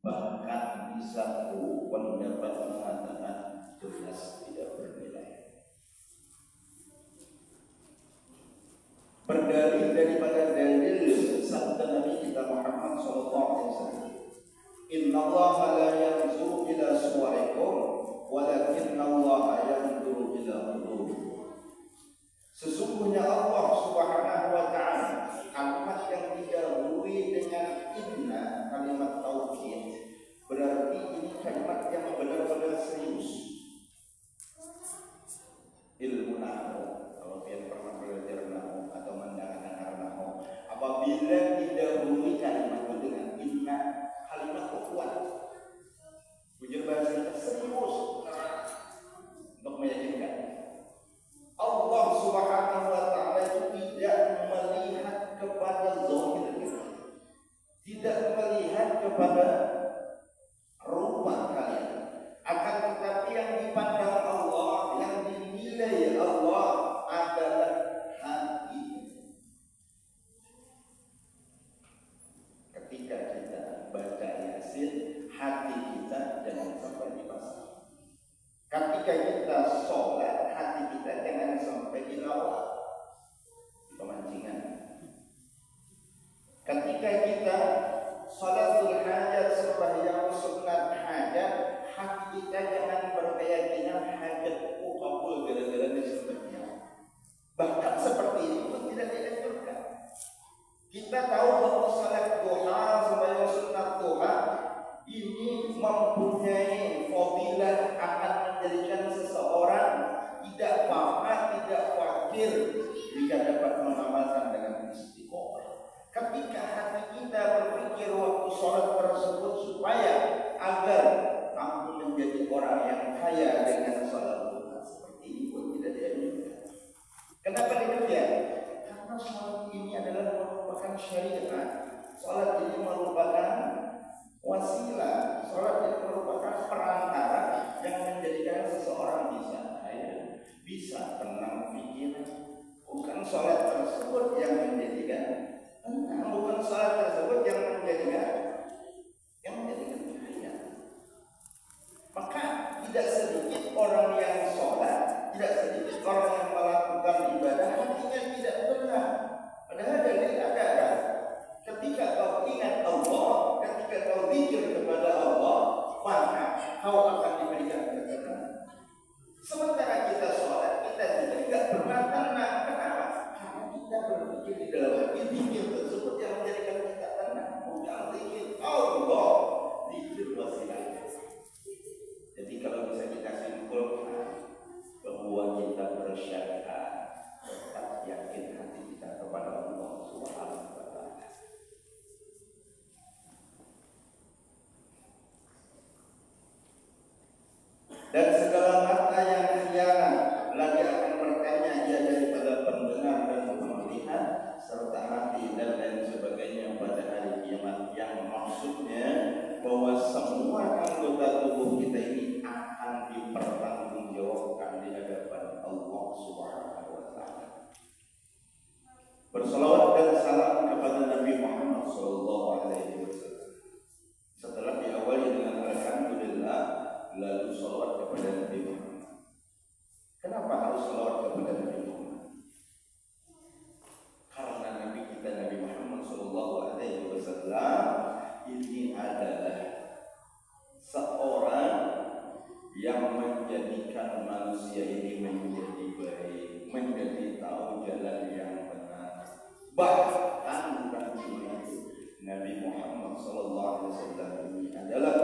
Bahkan di satu pendapat mengatakan jelas tidak bernilai. Berdalil daripada dalil sabda Nabi kita Muhammad SAW, Inna Allah la yanzuru ila suwarikum walakinna Allah yanzuru ila qulubikum. Sesungguhnya Allah Subhanahu wa ta'ala, kalimat yang didahului dengan inna, kalimat tauhid, berarti ini kalimat yang benar-benar serius. Ilmu nahwu, kalau kalian pernah belajar nahwu atau mendengarkan nahwu, apabila didahului kalimat itu dengan inna, kalimat kuat, ujar bahasa kita serius untuk meyakinkan. Allah Subhanahu wa ta'ala itu tidak melihat kepada zahir kita, tidak melihat kepada rupa kalian, akan tetapi yang dipandang Allah, yang dinilai Allah adalah hati. Ketika kita baca Yasin, hati kita jangan sampai dipasang. Ketika kita sholat, hati kita jangan sampai dilawat, di pemancingan. Ketika kita sholatul hajat, sembahyang sunat hajat, hati kita jangan berkeyakinan hajatku kabul gara-gara disembahnya. Bahkan seperti itu pun tidak dianjurkan. Kita tahu bahwa sholat duha, sembahyang sunat duha ini mempunyai fadilah, akan menjadikan seseorang tidak paham, tidak fakir jika dapat mengamalkan dengan istiqomah. Ketika hati kita berpikir waktu sholat tersebut supaya agar kamu menjadi orang yang kaya dengan sholat duha, seperti ini pun tidak dianjurkan. Kenapa demikian? Karena sholat ini adalah merupakan syariat. Sholat ini merupakan wasilah, sholat ini merupakan perantara yang menjadikan seseorang bisa kaya, bisa tenang pikiran. Bukan sholat tersebut yang menjadikan tenang, bukan sholat tersebut yang menjadikan kaya. Maka tidak sedikit orang yang sholat, tidak sedikit orang yang melakukan ibadah hatinya tidak benar. Padahal dalil ada. Ketika kau ingat Allah, ketika kau zikir kepada Allah, maka kau akan diberikan ketenangan. Sementara kita sholat, kita juga tidak pernah tenang. Kenapa? Karena kita berpikir di dalam hati zikir tersebut yang menjadikan kita tenang, bukan zikir Allah, zikir wasilah. Jadi kalau bisa kita simpulkan bahwa kita bersyahadat, tetap yakin hati kita kepada Allah Subhanahu wa ta'ala. Dan segala mata yang khianat lagi akan bertanya ia daripada pendengar dan melihat serta hati dan lain sebagainya pada hari kiamat, yang maksudnya bahwa semua anggota tubuh kita ini akan dipertanggungjawabkan di hadapan Allah Subhanahu wa ta'ala. Bersalawat dan salam kepada Nabi Muhammad SAW. Setelah diawali dengan alhamdulillah, lalu salawat kepada Nabi Muhammad. Kenapa harus salawat kepada Nabi Muhammad? Karena Nabi kita Nabi Muhammad SAW ini adalah seorang yang menjadikan manusia ini menjadi baik, menjadi tahu jalan yang benar. Bahkan bukan cuma itu, Nabi Muhammad SAW ini adalah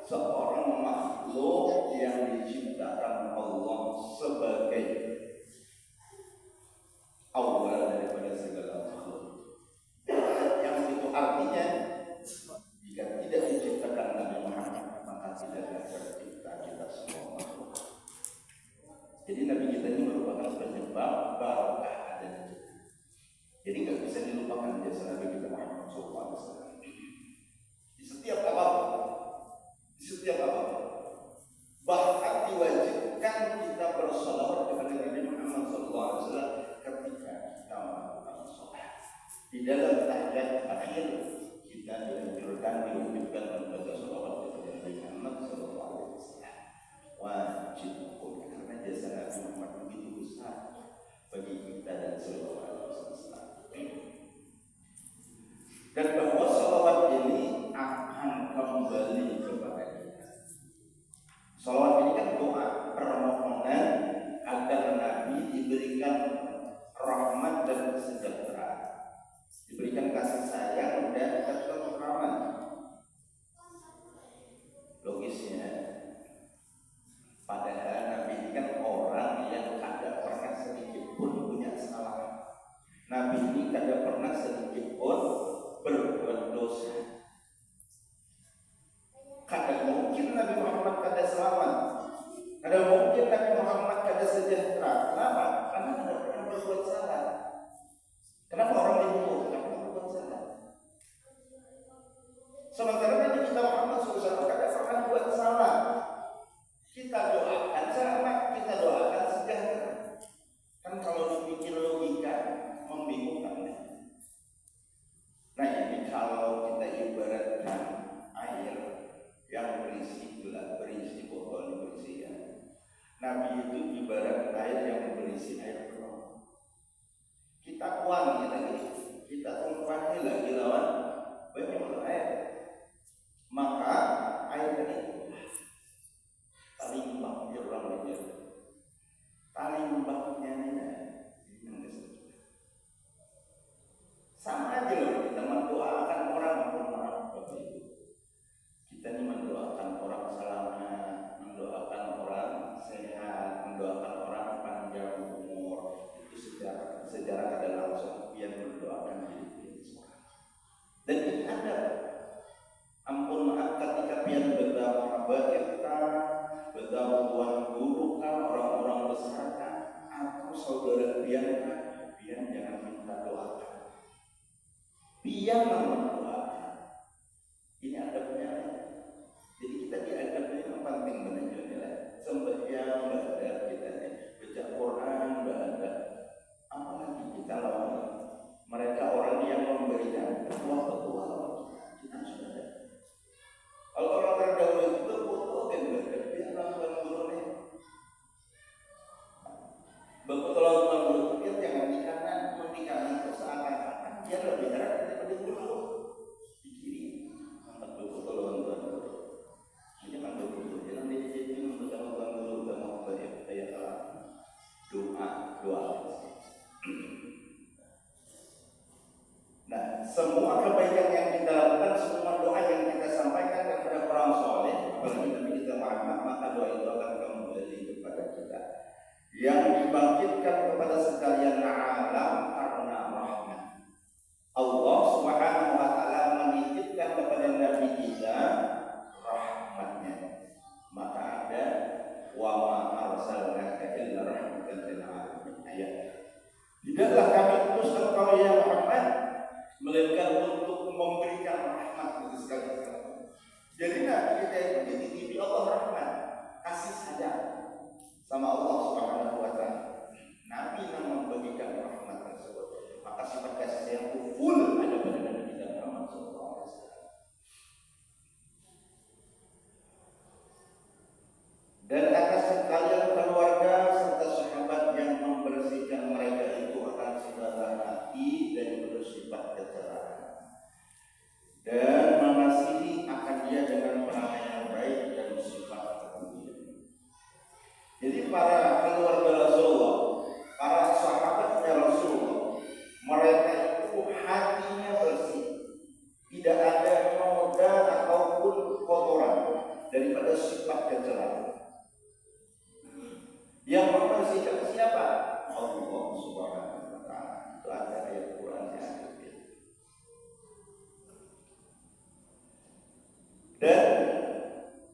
seorang makhluk yang diciptakan Allah sebagai awal daripada segala makhluk. Yang itu artinya jika tidak diciptakan Nabi Muhammad, maka tidak akan tercipta kita semua makhluk. Jadi Nabi kita ini merupakan penyebab barokah adanya. Jadi nggak bisa dilupakan jasa Nabi kita Muhammad SAW. Di setiap apapun, bahkan diwajibkan kita bersalawat kepada Nabi Muhammad SAW ketika kita melakukan sholat. Di dalam tahiyat akhir kita dianjurkan, diwajibkan membaca diberikan rahmat dan kesejahteraan, diberikan kasih sayang dan ketentraman. Logisnya, padahal Nabi ini kan orang yang tidak pernah sedikit pun punya salah. Nabi ini tidak pernah sedikit pun berbuat dosa. Kadang mungkin Nabi Muhammad kada selamat, kadang mungkin Nabi Muhammad kada sejahtera. Kenapa? Karena tidak pernah berbuat salah. Kenapa orang dihukum? Karena berbuat salah. Sementara Nabi kita Muhammad SAW kada pernah buat salah. Kita doakan selamat, kita doakan sejahtera. Kan kalau dipikir logika membingungkan. Nah ini kalau kita ibaratkan air yang berisi gelas, berisi botol, berisi ya. Nabi itu ibarat air yang berisi air penuh. Kita kuangi lagi, kita tumpahi lagi lawan banyak air. Maka air ini talimbang orang ini. Talimbangnya ini sama aja loh, kita mendoakan orang seperti itu. Kita ini mendoakan orang selamat, mendoakan orang sehat, mendoakan orang panjang umur. Itu sejarah kada langsung yang mendoakan diri semua. Dan ini ada. Ampun maaf ketika pian beda sahabat kita, beda tuan guru kan, orang-orang besar kan, atau saudara pian kan, pian jangan minta doakan. Pian mendoakan. Ini adabnya. Jadi kita diadabnya yang penting benar-benar. Sembahyang ada kita baca Quran ada. Apalagi kita lawan mereka orang yang memberikan petua kita sudah ada. Kalau orang terdahulu itu foto dan dia lakukan guru betul guru dia jangan di kanan, di kanan itu seakan-akan dia lebih erat daripada guru di kiri. Mantap betul tuan guru. Ini kan betul. Jangan di membaca tuan guru dan mau kayak doa. Nah, semua kebaikan yang kita lakukan, semua doa yang kita sampaikan kepada orang soleh, apalagi Nabi kita Muhammad, maka doa itu akan kembali kepada kita. Yang dibangkitkan kepada sekalian alam karena rahmat. Allah Subhanahu wa taala menitipkan kepada Nabi kita rahmatnya. Maka ada wa ma arsalnaka illa rahmatan lil alamin. Ayat. Tidaklah kami utus engkau ya Muhammad melainkan untuk memberikan rahmat bagi sekalian. Jadi Nabi kita itu dititipi Allah rahmat, kasih sayang sama Allah Subhanahu wa taala. Nabi yang memberikan rahmat tersebut, maka sifat kasih sayang itu full ada pada Nabi kita Muhammad sallallahu alaihi wasallam. Dan atas sekalian keluarga serta sahabat yang membersihkan mereka itu akan segala hati dan bersifat kecerahan dan mengasihi akan dia dengan perangai yang baik dan sifat kemuliaan. Jadi para keluarga Rasulullah, para sahabatnya Rasulullah, mereka itu hatinya bersih, tidak ada noda ataupun kotoran daripada sifat kecerahan. Yang membersihkan siapa? Allah Subhanahu wa taala. Itu ada ayat Quran yang ada. Dan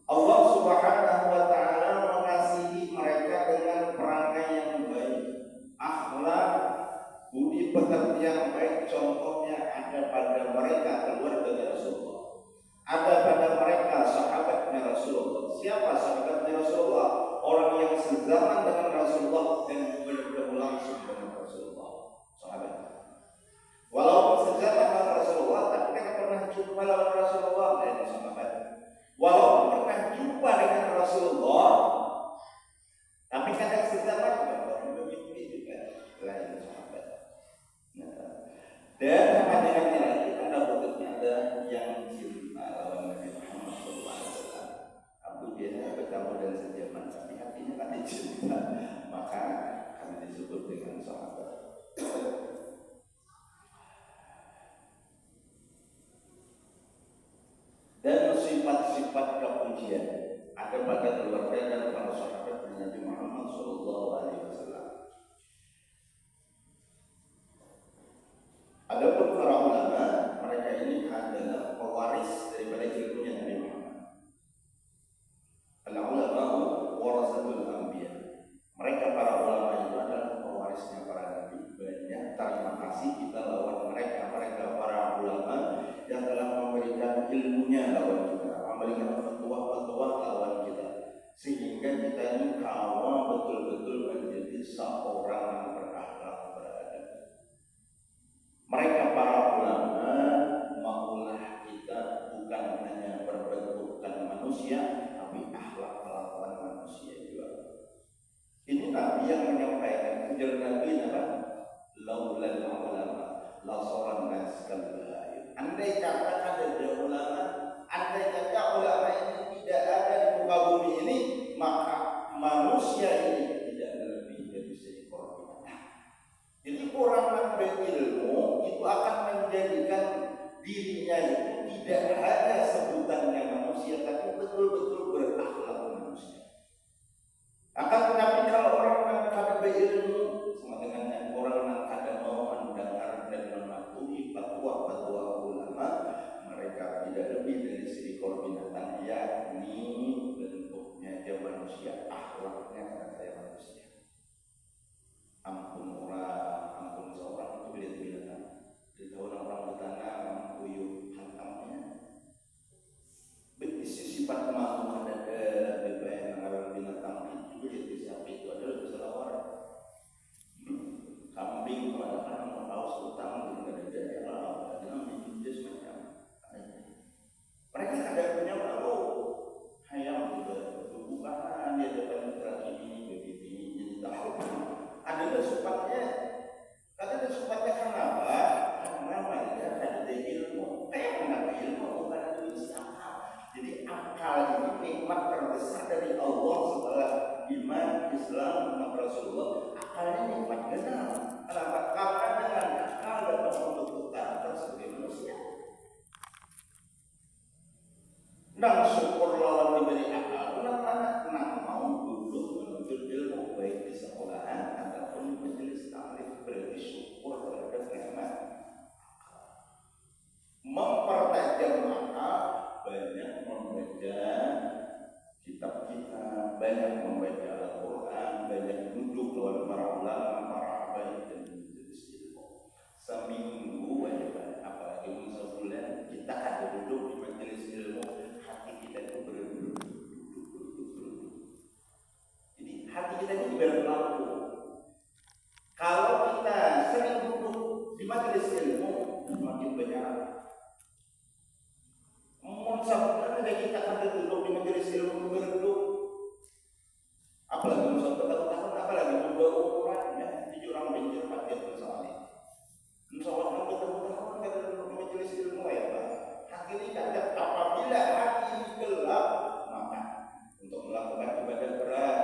Allah Subhanahu wa taala mengasihi mereka dengan perangai yang baik, akhlak, budi pekerti yang baik. Contohnya ada pada mereka keluarga Rasulullah, ada pada mereka sahabatnya Rasulullah. Siapa sahabatnya Rasulullah? Orang yang sezaman dengan Rasulullah dan bertemu langsung dengan Rasulullah, sahabat. Walaupun sezaman dengan Rasulullah, tapi kan pernah jumpa dengan Rasulullah dan sahabat. Walaupun pernah jumpa dengan Rasulullah, tapi kadang sezaman juga juga lain sahabat. Dan sama dengan lagi karena bentuknya ada yang cinta lawan Nabi Muhammad SAW. Abu Jahal bertemu dan sejaman, tapi hatinya kan cinta, maka kami disebut dengan sahabat. Dan sifat-sifat kepujian ada pada keluarga dan para sahabat Nabi Muhammad SAW. Adapun para ulama, mereka ini adalah pewaris daripada ilmunya Nabi Muhammad. Al-ulama warasatul anbiya. Mereka para ulama itu adalah pewarisnya para nabi. Banyak terima kasih kita lawan mereka para ulama yang telah memberikan ilmunya lawan kita, memberikan fatwa-fatwa lawan kita, sehingga kita ini kawal betul-betul menjadi seorang yang berakhlak beradab. Mereka para ulama maulah kita bukan hanya berbentukkan manusia, tapi akhlak kelakuan manusia juga. Ini Nabi yang menyampaikan, ujar Nabi adalah laulal ulama la saran nas kal bahair. Andai kata ada ulama, andai kata ulama ini tidak ada di muka bumi ini, maka manusia ini tidak lebih dari seekor binatang. Jadi orang yang berilmu itu akan menjadikan dirinya itu tidak hanya sebutannya manusia, tapi betul-betul berakhlak manusia. Akan tetapi kalau orang yang kada berilmu, sama dengan orang yang kada mau mendengar dan mematuhi fatwa-fatwa ulama, mereka tidak lebih dari seekor binatang, yakni bentuknya dia manusia, akhlaknya kayak manusia. Ampun seorang itu beda binatang. Di tahun orang bertanam, kuyup hantamnya. Berisi sifat makhluk ada BPN orang binatang itu jadi sapi itu adalah selawar. Kambing mengatakan haus utang dengan daerah dengan bisnis macam. Mereka ada punya baru hayam juga bukan dia dapat terakhir ini jadi tahu. Ada sifatnya. Ada sifatnya kenapa? Karena mereka ada ilmu. Kenapa ilmu bukan itu akal. Jadi akal ini nikmat terbesar dari Allah setelah iman, Islam, dan Rasulullah. Akalnya nikmat kenal. Kenapa? Karena dengan akal dapat membentuk karakter sebagai manusia. Nang syukur lawan diberi akal, nang mau duduk menuntut ilmu baik di sekolahan ataupun di majelis taklim, berarti syukur terhadap nikmat akal. Mempertajam akal, banyak membaca kitab kita, banyak membaca Al-Quran, banyak duduk lawan para ulama, para habaib dan majelis ilmu. Seminggu aja, apalagi sebulan kita ada duduk di majelis ilmu. Hati kita itu berduduk. Jadi hati kita ini ibarat lampu. Kalau kita sering duduk di majelis ilmu, semakin banyak. Sampai ada kita akan duduk di majelis ilmu berduduk. Apalagi tahun, apalagi membawa ukurannya 7 orang benjur hati bersalih. Insyaallah tahun kita duduk di majelis ilmu ya Pak. Hati ini kadang apabila hati ini gelap, maka untuk melakukan ibadah berat,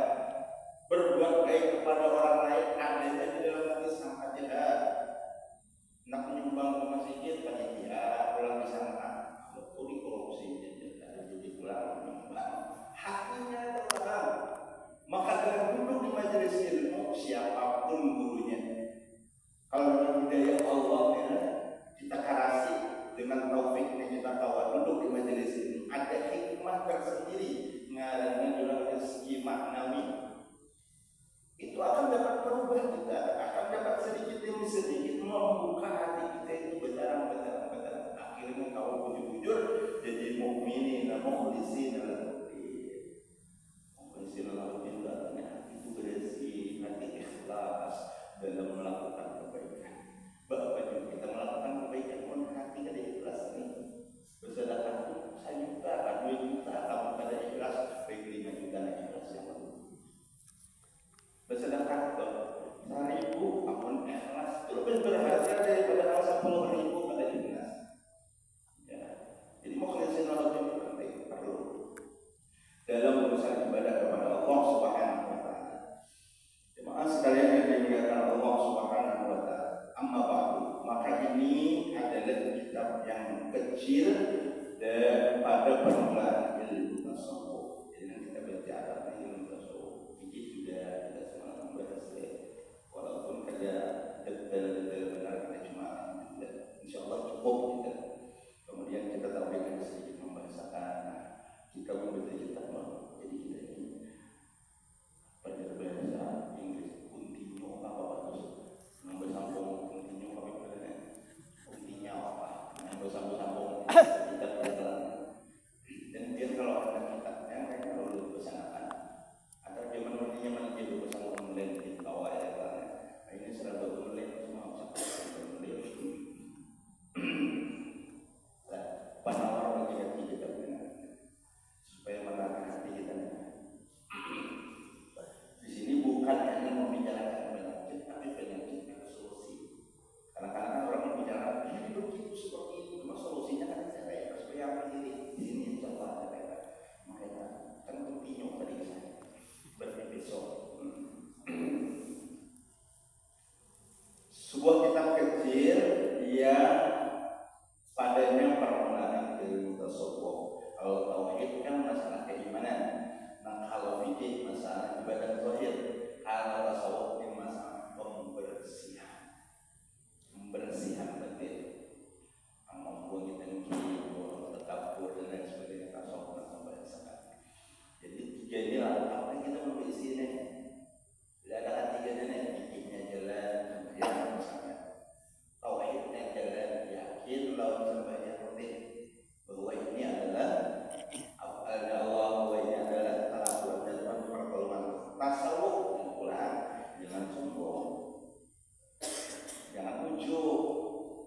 berbuat baik kepada orang lain, adanya di dalam hati sangat jahat. Nak menyumbang ke masjid, panitia, pulang di sana, kuri korupsi, jadi pulang menyumbang. Hatinya terang. Maka dengan duduk di majelis ilmu, siapapun gurunya, kalau dengan hidayah Allah ya, kita karasi dengan taufiknya kita tahu duduk di majelis ini ada hikmah tersendiri ngarannya dalam rezeki maknawi itu akan dapat berubah kita, akan dapat sedikit demi sedikit membuka hati kita itu betarang akhirnya kau bujur jadi mukminin mukhlisin lalutin hati itu bersih, hati ikhlas dalam melakukan kebaikan. Bapak kita melakukan kebaikan pun hati ada ikhlas nih. Bersedekah 1 juta, 2 juta, kamu pada ikhlas, baik 5 juta ikhlas yang lalu. Bersedekah 1.000, ampun ikhlas, lebih berharga daripada 10.000 pada ikhlas. Ya, jadi mukhlisin lalutin penting perlu dalam urusan ibadah kepada Allah Subhanahu wa taala. Jemaah sekalian yang dimuliakan tingkat yang kecil dan pada permulaan ilmu tasawuf. Jadi kita bicara ilmu tasawuf, ini sudah kita semua membahas walaupun ada detail-detail benar kita cuma insya Allah cukup kita. Kemudian kita tambahkan sedikit membahasakan kita membaca kitab jadi kita ini belajar bahasa Inggris continue apa bagus sambung continue apa intinya apa yang bersambung kita pelajaran dan dia kalau ada kitabnya mereka perlu bersanakan atau dia menulisnya mana dia bersambung menulis di bawah ya ini serba menulis semua bisa menulis penawar bagi hati kita supaya menarik hati kita. Di sini bukan hanya membicarakan penyakit, tapi penyakit solusi. Kadang-kadang orang membicarakan ini begitu seperti itu, cuma solusinya kan saya supaya apa diri. Di sini coba mereka kan continue tadi saya berepisode. Sebuah kitab kecil yang padanya permulaan ilmu tasawuf. Kalau tauhid kan masalah keimanan. Nah, kalau fikih masalah ibadah zahir, kalau tasawuf ini masalah pembersihan batin. Membuang dengki, membuang takabur dan lain sebagainya tasawuf membahasakan. Jadi tiga ini lah apa yang kita mau isi ini. Bila ada tiga ini, fikihnya jalan, kemudian misalnya tauhidnya jalan, yakin lawan sembahyang rutin bahwa ini adalah Allah, bahwa ini adalah kelakuan dan pertolongan. Tasawuf yang pulang jangan sombong, jangan ujub,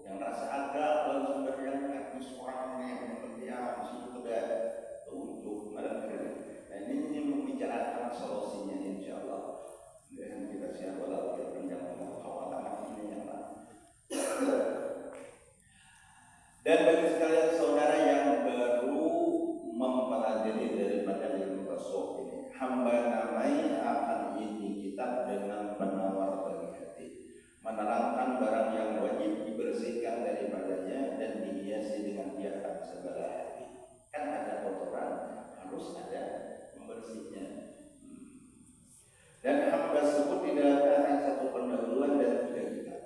yang rasa agak lawan sembahyang etnis orang yang mengerti mesti sudah ujub mereka. Nah ini membicarakan solusinya insya Allah. Dan kita siap walau kita pinjam kawan-kawan ini yang lain. Dan bagi sekalian saudara yang baru mempelajari daripada ilmu tasawuf ini, hamba namai akan ini kitab dengan penawar bagi hati, menerangkan barang yang wajib dibersihkan daripadanya dan dihiasi dengan hiasan segala hati. Kan ada kotoran, harus ada membersihnya. Dan hamba sebut di dalamnya akan satu pendahuluan dan tiga kitab.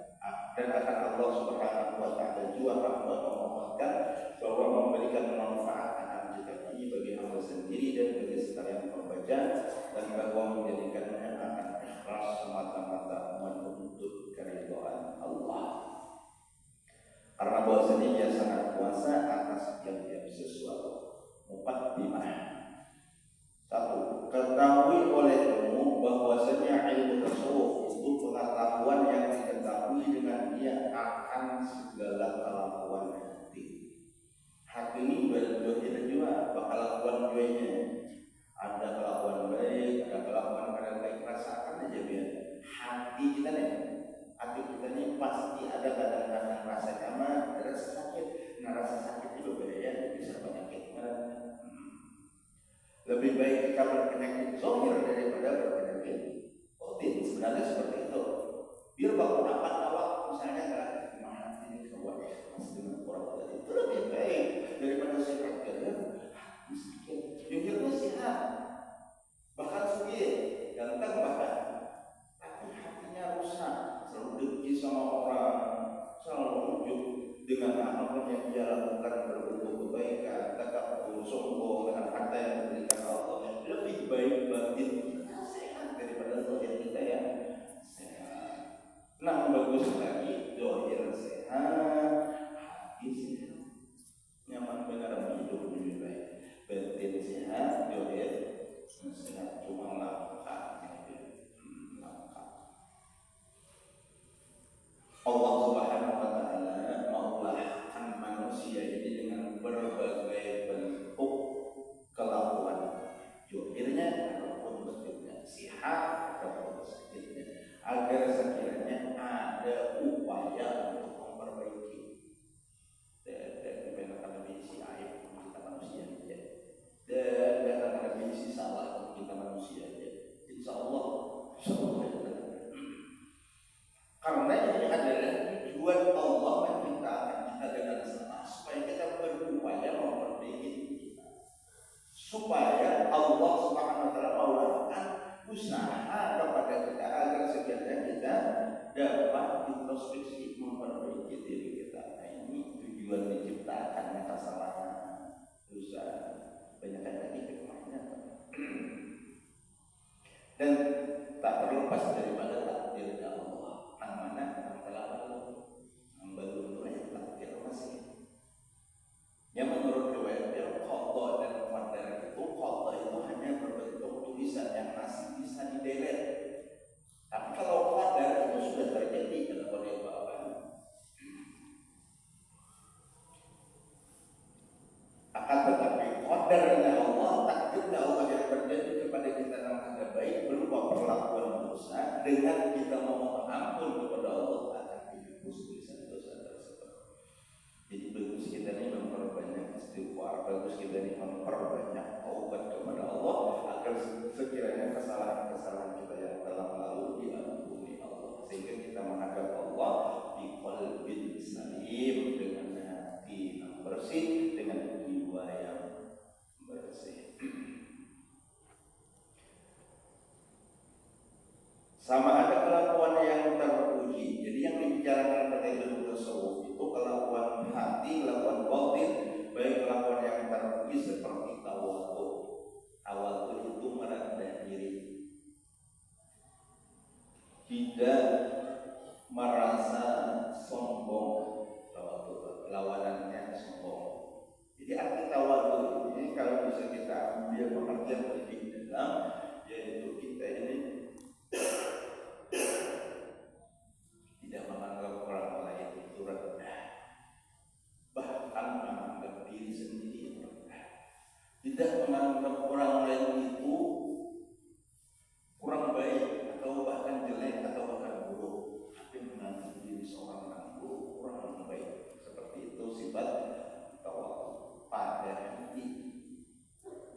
Dan akan Allah Subhanahu wa Ta'ala juga hamba memohonkan bahwa memberikan manfaat akan kitab ini bagi hamba sendiri dan bagi sekalian pembaca, dan bahwa menjadikannya akan ikhlas semata-mata menuntut keridhaan Allah. Karena bahwasanya dia sangat kuasa atas setiap sesuatu. Muqaddimah. Satu, ketahui olehmu bahwasanya ilmu tasawuf itu pengetahuan yang diketahui dengan dia akan segala kelakuan hati. Hati ini berdua juga kelakuan duanya. Ada kelakuan baik, ada kelakuan kadang baik, rasakan aja biar hati kita nih. Hati kita ini pasti ada kadang-kadang rasa nyaman, ada rasa sakit. Nah rasa sakit itu berbeda, bisa penyakit. Lebih baik kita berpenyakit zahir daripada berpenyakit batin. Sebenarnya seperti itu. Biar bakal dapat awak misalnya mana ini kawan masih dengan orang tadi itu lebih baik daripada sehat kerja miskin. Jujurnya sehat, bahkan sakit, ganteng bahkan, tapi hatinya rusak, selalu dengki sama orang, selalu ujub dengan apa yang dia lakukan berbentuk kebaikan, takabur, sombong dengan harta yang diberikan Allah. Lebih baik batin kita sehat daripada zahir kita yang sehat. Nah bagus lagi zahir sehat, hati sehat, nyaman benar hidup lebih baik. Batin sehat, zahir sehat, cuma langkah. Allah Subhanahu wa Ta'ala maulahkan manusia ini dengan berbagai bentuk usaha kepada kita agar sekiranya kita dapat introspeksi memperbaiki diri kita. Nah, ini tujuan diciptakannya kesalahan, dosa, banyak lagi hikmahnya. Dan tak terlepas daripada takdir Allah. Nang mana nang telah membantu yang takdir masih. Yang menurut riwayat qada dan qadar itu hanya berbentuk tulisan yang masih bisa didelete. Tapi kalau qadar itu sudah terjadi dalam oleh Bapak. Akan tetapi qadarnya Allah, takdirnya Allah yang terjadi kepada kita yang ada baik berupa perlakuan dosa, dengan kita memohon ampun kepada Allah akan dihapus tulisan dosa tersebut. Jadi bagus kita ini memperbanyak istighfar, bagus kita ini memperbanyak taubat kepada Allah agar sekiranya kesalahan-kesalahan kita yang telah lalu diampuni Allah, sehingga kita menghadap Allah di qalbin salim, dengan hati yang bersih, dengan jiwa yang bersih. Sama ada kelakuan yang terpuji. Jadi yang dibicarakan pada ilmu tasawuf itu kelakuan hati, kelakuan batin, baik kelakuan yang terpuji seperti tawadhu. Tawadhu itu merendah diri, tidak merasa sombong. Tawadhu lawanannya sombong. Jadi arti tawadhu ini kalau bisa kita ambil pengertian lebih dalam, yaitu kita ini tidak menganggap orang lain itu rendah, bahkan menganggap diri sendiri rendah. Tidak menganggap orang lain itu kurang baik atau bahkan jelek atau bahkan buruk, tapi menganggap diri seorang yang buruk, kurang baik. Seperti itu sifat tawadhu pada hati.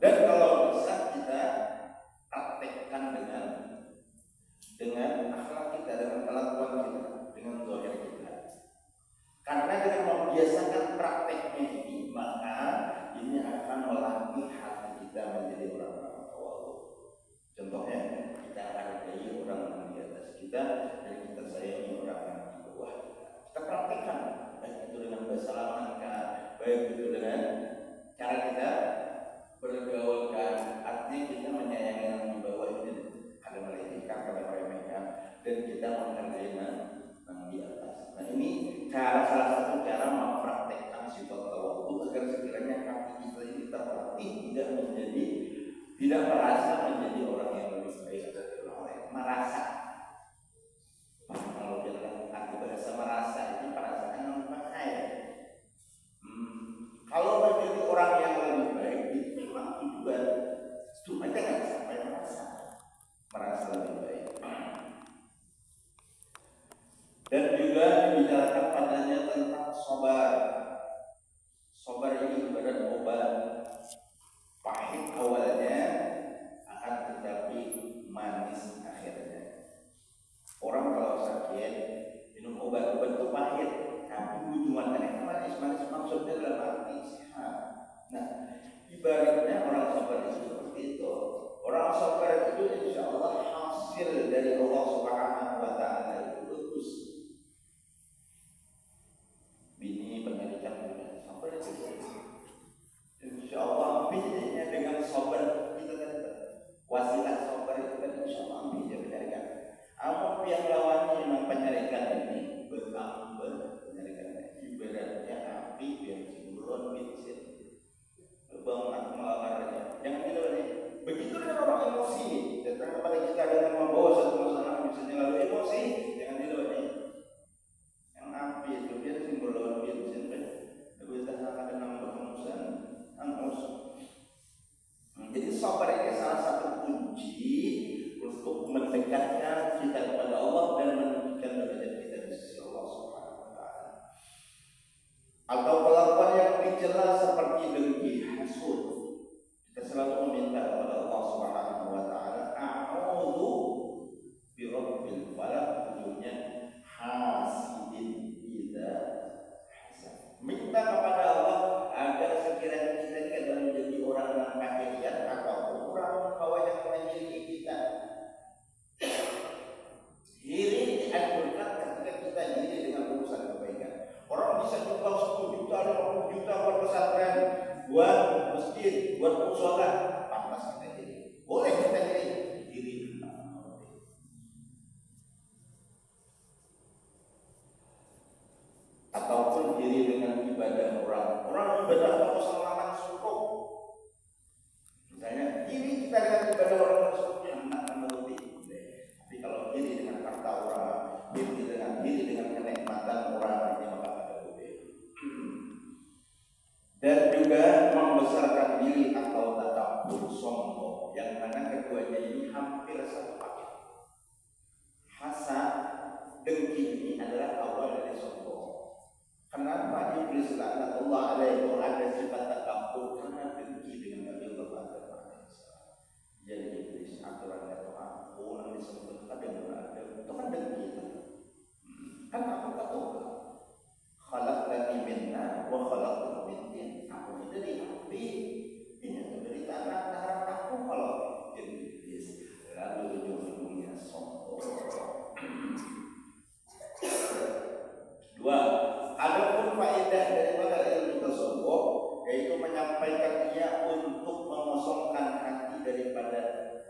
Dan kalau bisa kita praktekkan dengan akhlak kita, dengan kelakuan kita, dengan zahir kita. Karena dengan membiasakan prakteknya ini, maka ini akan melatih hati kita menjadi orang-orang tawadhu. Contohnya, kita hargai orang yang di atas kita dan kita sayangi orang yang di bawah kita. Kita praktekkan, baik itu dengan bersalaman, baik itu dengan cara kita bergaulkan, artinya kita menyayangi yang di bawah ini, ada melecehkan, ada meremehkan, dan kita menghargai yang di atas. Nah, ini salah satu cara mempraktekkan sifat tawadhu agar sekiranya hati kita ini terlatih tidak merasa menjadi orang yang lebih baik dari orang lain, merasa. Kalau kita arti bahasa merasa itu perasaan yang bahaya. Kalau menjadi orang yang lebih baik itu memang tujuan, cuma jangan sampai merasa lebih baik. Dan juga dibicarakan padanya tentang sabar. Sabar ini ibarat obat, pahit awalnya akan tetapi manis akhirnya. Orang kalau sakit minum obat itu pahit, tapi ujungannya manis maksudnya dalam arti sehat. Nah, ibaratnya orang sabar itu seperti itu. Orang sabar itu insya Allah hasil dari Allah Subhanahu wa Ta'ala itu bagus. Bini pendidikan juga sabar itu. Insya Allah bininya dengan sabar kita kan wasilah sabar itu kan insya Allah bisa pendidikan. Amun yang lawannya memang penyarikan ini bertambah penyarikan ibaratnya api bensin buron bensin lubang melawarnya. Jangan gitu nih. Begitu dengan orang emosi datang kepada kita dengan membawa satu masalah misalnya lalu emosi, jangan gitu nih. Yang api itu bensin buron bensin kan. Lebih tahan ada nambah kemusan angus. Jadi sabar ini salah satu kunci untuk mendekatkan kita kepada Allah dan menunjukkan derajat kita di sisi Allah Subhanahu wa Ta'ala. Atau kelakuan yang dicela seperti dengki, hasud. Kita selalu meminta kepada Allah Subhanahu wa Ta'ala, a'udzu bi rabbil falaq, ujungnya hasidin idza hasad. Minta kepada Allah agar sekiranya kita tidak menjadi orang yang kafir atau orang bahwa yang memiliki kita. sholat, pantas kita iri. Boleh kita iri. Ataupun iri dengan ibadah orang ibadah Allah salaman suruh. Misalnya iri kita dengan ibadah orang tersebut yang menuruti. Tapi kalau iri dengan harta orang, iri dengan kenikmatan orang, ini maka ada boleh. Dan juga membesarkan diri atau takabur, sombong, yang mana keduanya ini hampir satu paket. Hasad, dengki ini adalah awal dari sombong. Kenapa iblis laknatullah alaihi ada sifat takabur? Karena dengki dengan Nabi Allah. Jadi iblis aturannya Tuhan, orang disebut ada itu kan dengki itu. Kan aku tahu khalaqtani min nar wa khalaqtahu min tin. Aku dari api, ini dari tanah aku kalau jadi iblis. Lalu ujung-ujungnya sombong. Dua, adapun faedah daripada ilmu tersebut yaitu menyampaikan ia untuk mengosongkan hati daripada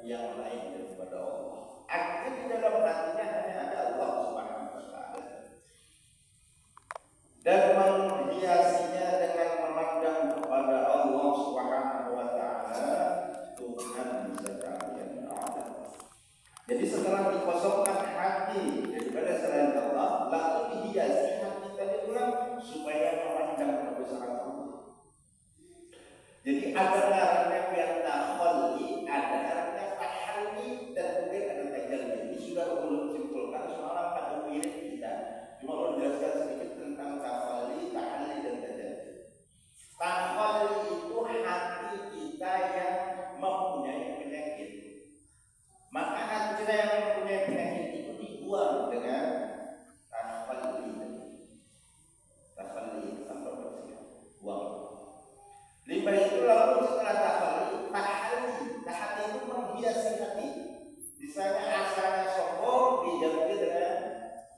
yang lain daripada Allah. Artinya di dalam hatinya hanya ada Allah Subhanahu wa taala. Dan menghiasinya dengan memandang kepada Allah Subhanahu wa taala, Tuhan sekalian Allah. Jadi setelah dikosongkan hati daripada selain Allah, lalu dihiasi hati tadi ulang supaya memandang kebesaran Allah. Jadi ada artinya takhalli, ada artinya tahalli, dan kemudian ada tajalli. Ini sudah belum simpulkan soal pada wirid kita. Cuma mau jelaskan sedikit tentang takhalli, tahalli, dan tajalli. Takhalli itu hati kita yang mempunyai penyakit. Maka hati kita yang mempunyai penyakit itu dibuang dengan takhalli. Takhalli itu tanpa bersih, buang. Lima itu lalu setelah tahalli itu menghiasi hati. Misalnya asalnya sombong diganti dengan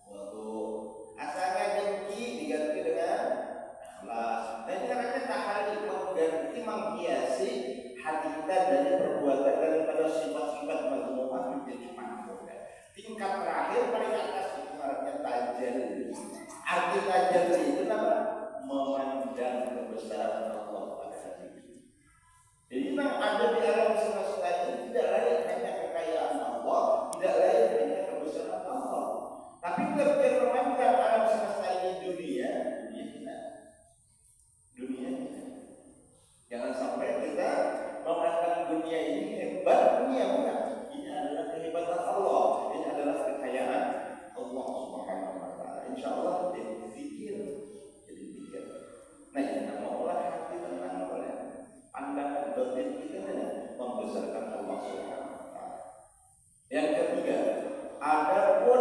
wudu, asalnya dengki diganti dengan ikhlas. Dan ini namanya tahalli, mengganti, menghiasi hati kita dari perbuatan daripada sifat-sifat mazmumah menjadi mahmud. Tingkat terakhir paling atas itu artinya tajalli. Arti tajalli itu apa? Memandang kebesaran Allah pada hati kita. Jadi memang ada di alam semesta ini tidak lain hanya kekayaan Allah, tidak lain hanya kebesaran Allah. Tapi kita memandang alam semesta ini dunia kita. Jangan sampai kita memandang dunia ini hebat, dunia bukan. Ini adalah kehebatan Allah, ini adalah kekayaan Allah Subhanahu wa taala. Insyaallah jadi zikir. Nah, ini maulah hati tenang oleh pandangan batin kita membesarkan Allah Subhanahu wa taala. Yang ketiga, adapun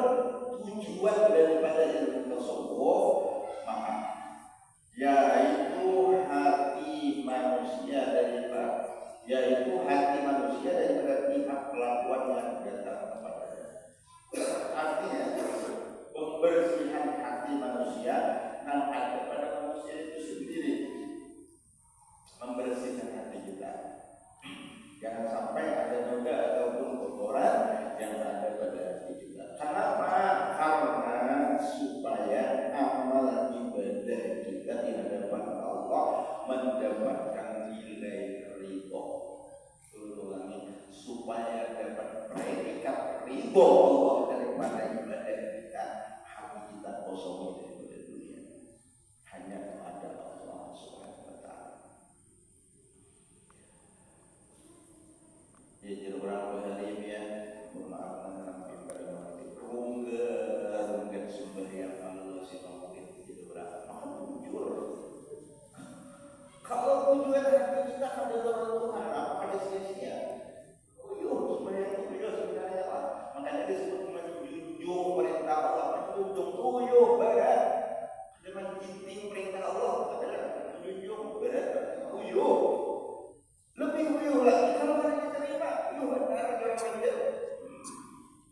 tujuan daripada ilmu tasawuf, maka yaitu hati manusia daripada pihak kelakuan yang datang kepadanya. Artinya pembersihan hati manusia nampak kepada manusia itu sendiri, membersihkan hati kita. Jangan sampai ada noda ataupun kotoran yang ada pada hati kita. Kenapa? Karena supaya amal ibadah kita di hadapan Allah mendapatkan nilai ridho. Ulangi, supaya dapat predikat ridho Allah daripada ibadah kita, hati kita kosong daripada dunia. Hanya kepada Allah Subhanahu wa taala. Jadi orang berhalim ya, bermaaf nanti pada nanti runggan sumber yang Allah si mungkin jadi berapa maka jujur. Kalau tujuan hati kita pada Tuhan, apa pada sia-sia? Sebenarnya Allah. Makanya disebut menjunjung perintah Allah, menjunjung berat. Dengan cinting perintah Allah adalah menjunjung berat. Lebih uyuh lagi kalau orang diterima, benar orang benar.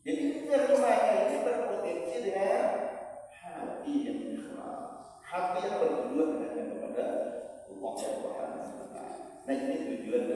Jadi diterimanya ini berpotensi dengan hati yang ikhlas, hati yang bertujuan hanya kepada Allah Subhanahu wa taala. Nah, ini tujuan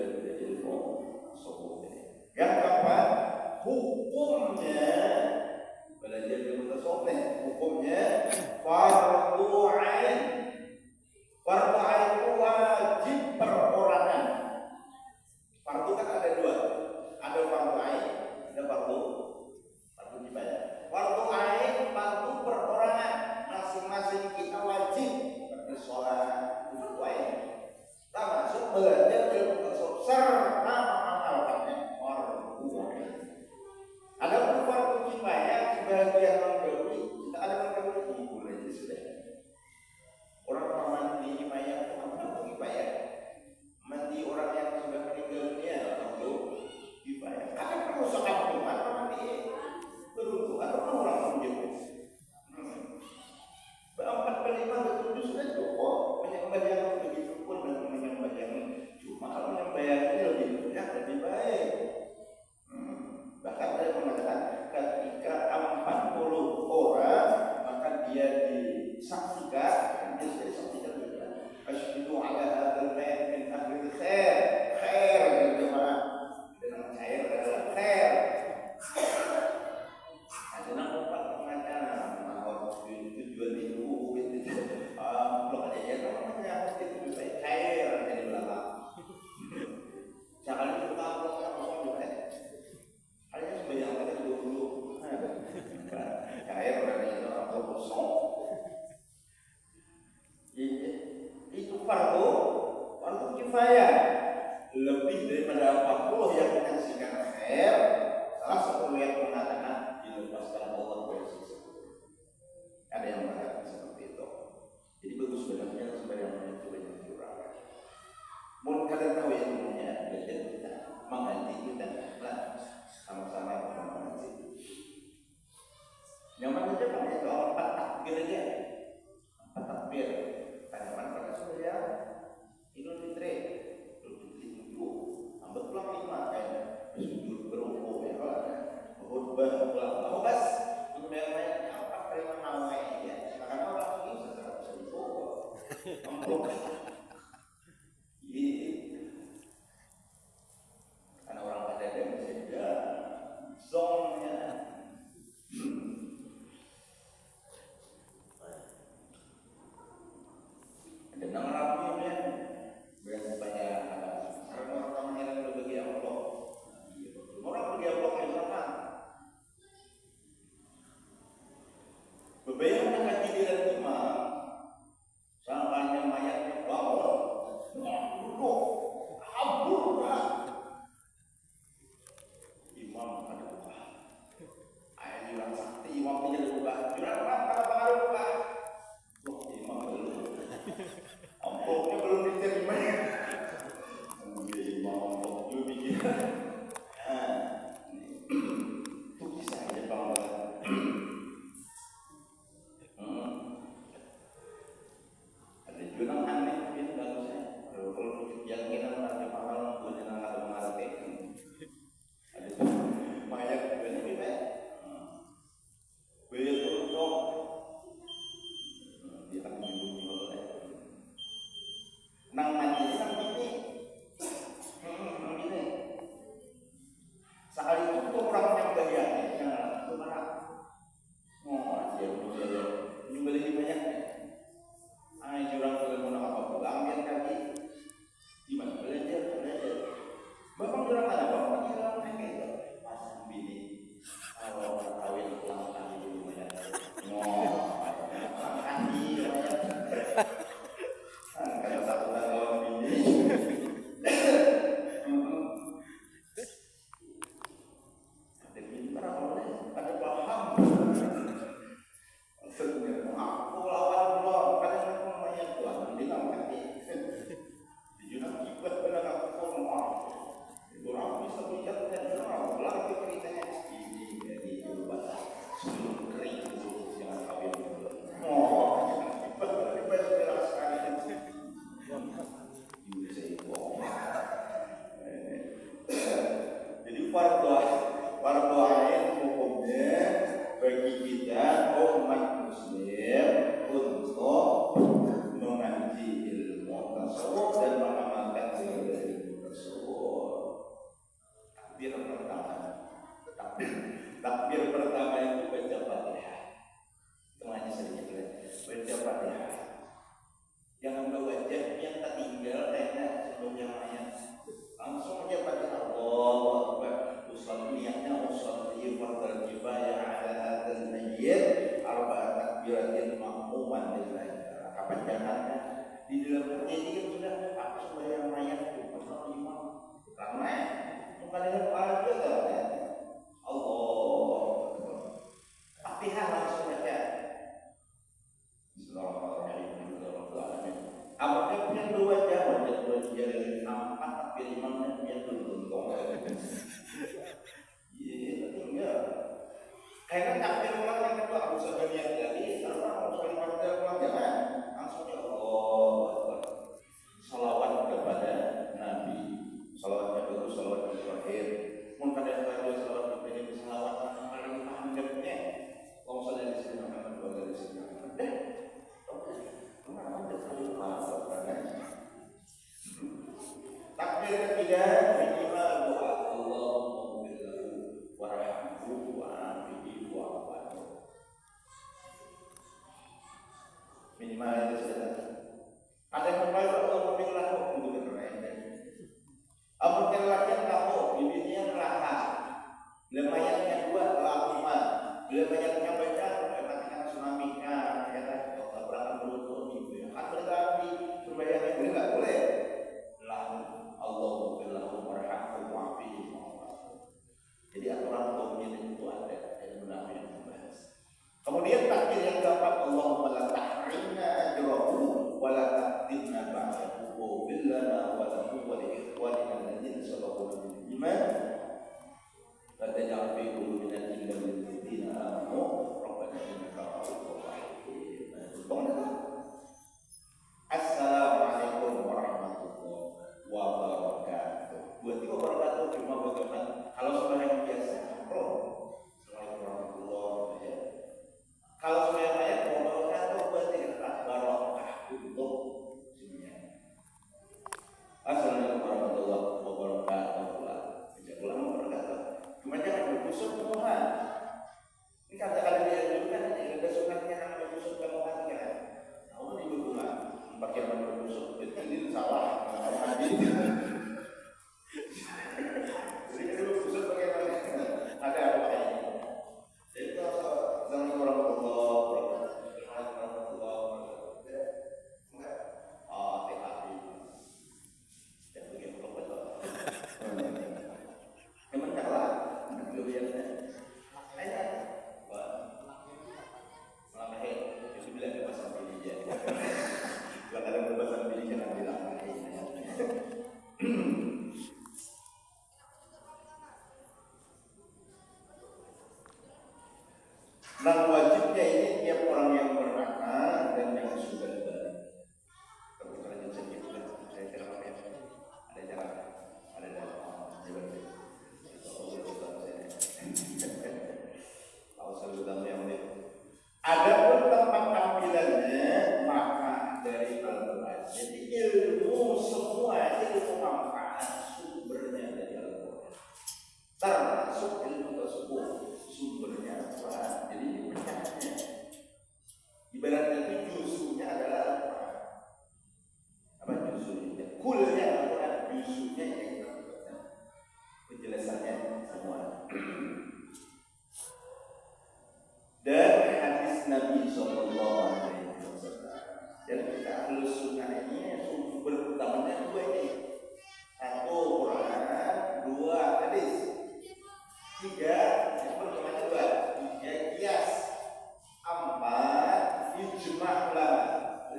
berubah bas untuk bayar apa terima nawai ya karena orang ini bisa dibawa amplop karena orang pada ada bisa zonnya ada nama rapinya banyak karena orang yang berbagi amplop orang bagi amplop yang sama bebayangkan haji di rumah sampai mayatnya bangun duduk kabur imam ada buka ayat jualan sakti imam punya buka jualan apa kalau buka imam belum amplopnya belum diterima imam amplop juga bikin itu kisah aja bang ada juga aneh mungkin kalau saya kalau yang kita merasa mahal bukan yang ada mengarti ada banyak banyak beda beda tuh dia akan bunyi oleh nang mati sampai ini sekali itu orang yang bayar yang marah dia beli banyak jurang film apa pula ambil kaki gimana belajar bapak jurang ada bapak jurang kayak gitu pasang bini kalau kawin ulang kali dulu banyak kaki kayak satu tahun bini ada bini para oleh ada paham aku lawan belum kadang namanya Tuhan bilang nanti dijunang kibat benar aku ngomong orang bisa bijak dan orang lagi ceritanya ini jadi coba sebelum kering jangan kawin kibat benar sekali jadi fardu ain hukumnya bagi kita umat muslim untuk mengaji ilmu tasawuf dan mengamalkan ilmu tasawuf. Takbir pertama itu baca Fatihah. Temannya sedikit baca Fatihah. Jangan bawa yang tak tinggal sebelum yang lain. Langsung baca Fatihah. Allahu Akbar. Usalliyahnya usalli fardal kifayah ala hadzal mayyit arba'at takbiratin ma'muman lillahi. Kapan jangannya di dalam ini sudah aku sembahyang mayat itu pasal 5 karena bukan dengan aja kan Allah Fatihah langsung baca Bismillahirrahmanirrahim. Apakah punya dua jam dan dua jari nampak takbir imamnya punya tuntung tinggal karena takbir ulang yang kedua aku sudah lihat tadi karena aku sudah takbir ulang jangan langsung ya Allah salawat kepada Nabi salawatnya bagus salawat terakhir mun kadang kadang salawat kepada salawat paling panjangnya kalau sudah di sini akan dua kali sini takbir ketiga minimal doa Allahumma ighfirlahu warhamhu wa'afihi wa'fu minimal itu sudah ada yang membaca Allahumma ighfirlahu untuk keren amun kelakian tahu bibirnya neraka lemayatnya dua lama lemayatnya baca katakan tsunami kata tabrakan mulut gitu ya kan berarti sembahyangnya boleh enggak boleh Allahumma ighfirlahu warhamhu wa'afihi wa'fu. Jadi aturan hukumnya itu ada yang benar yang membahas. Kemudian takbir yang keempat Allahumma la tahrimna ajrahu wa la taqdimna ba'dahu wa billana wa lahu wa li ikhwanina alladziina sabaquna bil iman wa taj'al fi qulubina ghillan lil ladzina amanu rabbana innaka ra'ufur rahim. Assalamualaikum warahmatullahi wabarakatuh. Buat itu wabarakatuh cuma bagaimana? Kalau sembahyang biasa, Nah wajibnya ini tiap orang yang beranak dan yang sudah balik. Kalau kita lanjut sedikit, saya kira apa ya? Ada jalan, ada jalan. Adapun tempat tampilannya maka dari Al-Quran. Jadi ilmu semua ilmu manfaat sumbernya dari Al-Quran. Termasuk ilmu tersebut sumbernya Al-Quran. Jadi pecahnya. Ibaratnya itu juzunya adalah Al-Quran. Apa juzunya? Kulnya Al-Quran, juzunya yang penjelasannya semua. Dan hadis Nabi Sallallahu Alaihi Wasallam. Dan kita harus sunnah ini sumber utamanya dua ini. Satu Quran, dua hadis, tiga yang pertama dua, tiga kias, empat ijma ulama,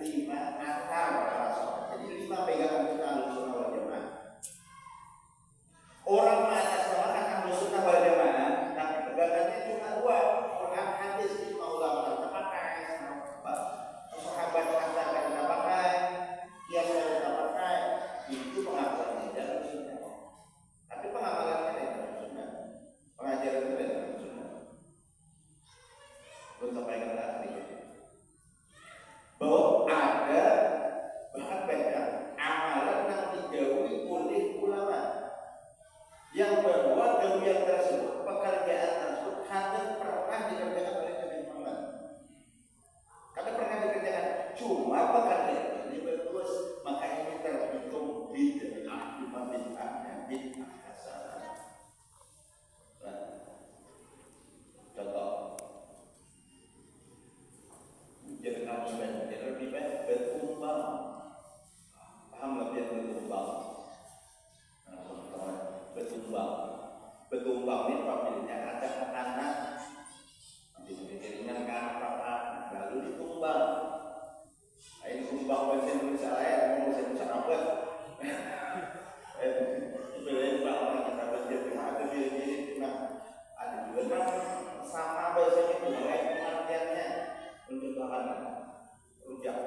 lima akar rasul. Jadi lima pegangan kita harus sunnah wal jamaah. Orang mengatasnamakan ahlu sunnah wal jamaah, tapi pegangannya cuma dua. Quran hadis lima ulama kita pakai, sahabat katakan kita pakai, kias kita pakai, itu pengakuan tidak sunnah. Tapi pengamalannya tidak sunnah, pengajaran itu tidak sunnah. Belum sampaikan lagi bahwa ada bahkan banyak amalan yang dijauhi oleh ulama yang bahwa gawian tersebut, pekerjaan tersebut hanya pernah dikerjakan oleh Nabi Muhammad. Karena pernah dikerjakan, cuma pekerjaan ini bagus, maka ini terhitung bid'ah, cuma bid'ahnya bid'ah hasanah. Nah, contoh, jadi kamu jadi lebih baik bertumbang, paham lebih bertumbang. Betumbang ini apabila ada anak diberikan anak lalu ditumbang. Ini tumbang bahasa Indonesia lain, bahasa Indonesia apa? Belain bahasa kita baca ada diri nah ada juga kan sama bahasanya mulai pengertiannya untuk bahan rujak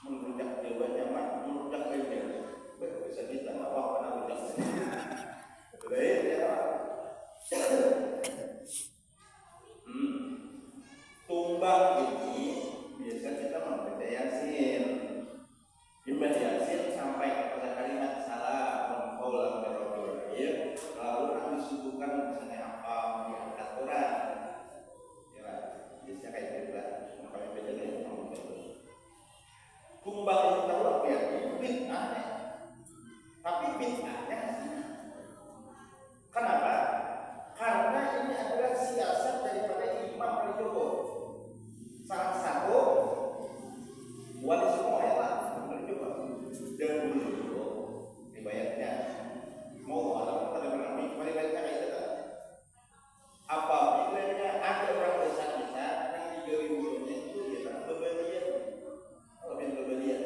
merujak jawabannya mah merujak aja bisa kita apa rujak baik ya. Tumbang ini biasa kita membaca Yasin. Membaca Yasin sampai kepada kalimat salah mengqaulan birrahim, lalu kami subuhkan misalnya apa diangkat Quran. Ya, biasanya kayak gitu lah. Kami baca lagi tumbang itu tahu apa ya? Bid'ah. Tapi bid'ahnya kenapa? Karena ini adalah siasat daripada Imam Ali Jogo. Salah satu wali semua ya lah, Ali Jogo. Dan dulu riwayatnya mau alam pada mengalami riwayatnya itu kan. Apabila ada orang besar-besar yang digawi mulutnya itu dia berbalian. Kalau yang berbalian,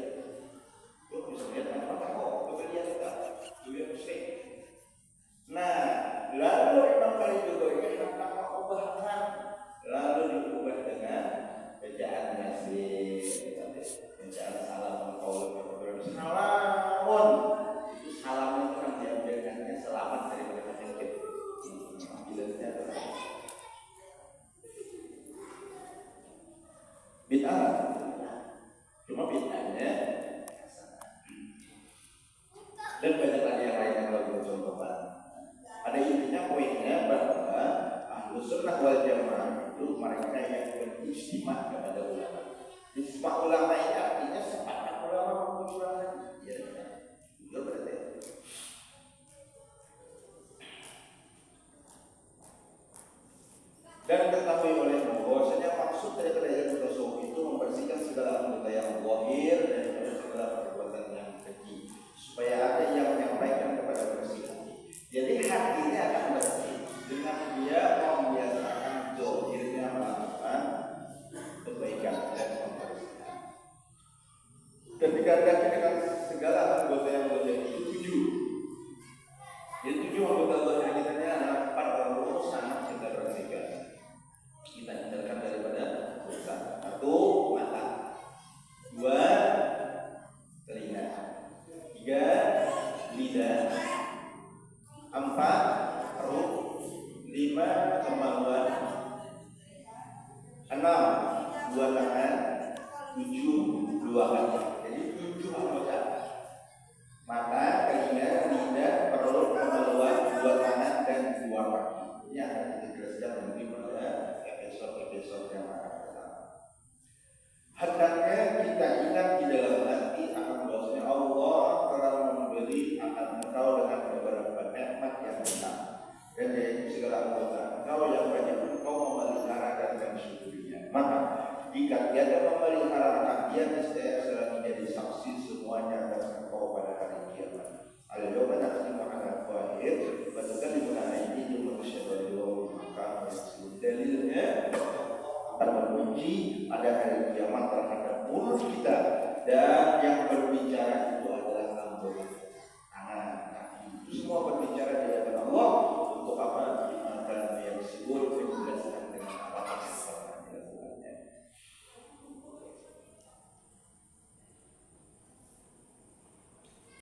lu bisa lihat apa kok berbalian juga, juga pusing. Nah, lalu Imam Ali juga ini akan mengubahkan, lalu diubah dengan bacaan Yasin, bacaan salam mengqaulan salamun. Itu salam itu kan diambilkannya selamat daripada penyakit. Bilangnya bid'ah, cuma bid'ahnya dan banyak lagi yang lain yang kalau kita contohkan. Pada intinya poinnya bahwa ahlu sunnah wal jamaah itu mereka yang berijtima kepada ulama. Ijma ulama ini artinya sepakat ulama ulama. Ya, itu berarti. Dan ketahui oleh bahwasanya maksud daripada ilmu tasawuf itu membersihkan segala anggota yang zahir dan segala perbuatan yang keji, supaya ada yang menyampaikan kepada bersih. Jadi hatinya akan bersih dengan dia membiasakan zahirnya melakukan kebaikan dan membersihkan. Dan dikatakan dengan segala anggota yang zahir itu 7. Jadi 7 anggota zahir kita adalah 4 orang sangat kita bersihkan. Kita 4 perut, 5 kemauan, 6 2 tangan, 7 2 kaki. Jadi 7 anggota: mata, telinga, lidah, perut, kemauan, 2 tangan dan 2 kaki. Ini akan kita jelaskan nanti pada episode yang akan datang. Hendaknya kita ingat di dalam hati akan bahwasanya Allah telah memberi akan engkau dengan beberapa nikmat yang besar, dan yaitu segala anggota engkau yang banyak engkau memelihara dan mensyukurinya. Maka jika tiada memelihara dia niscaya telah menjadi saksi semuanya atas engkau pada hari kiamat. Al-yawma nakhtimu 'ala afwahihim wa tukallimuna aydihim wa nashhadu an la ilaha illallah. Dalilnya akan menguji pada hari kiamat terhadap mulut kita, dan yang berbicara itu adalah anggota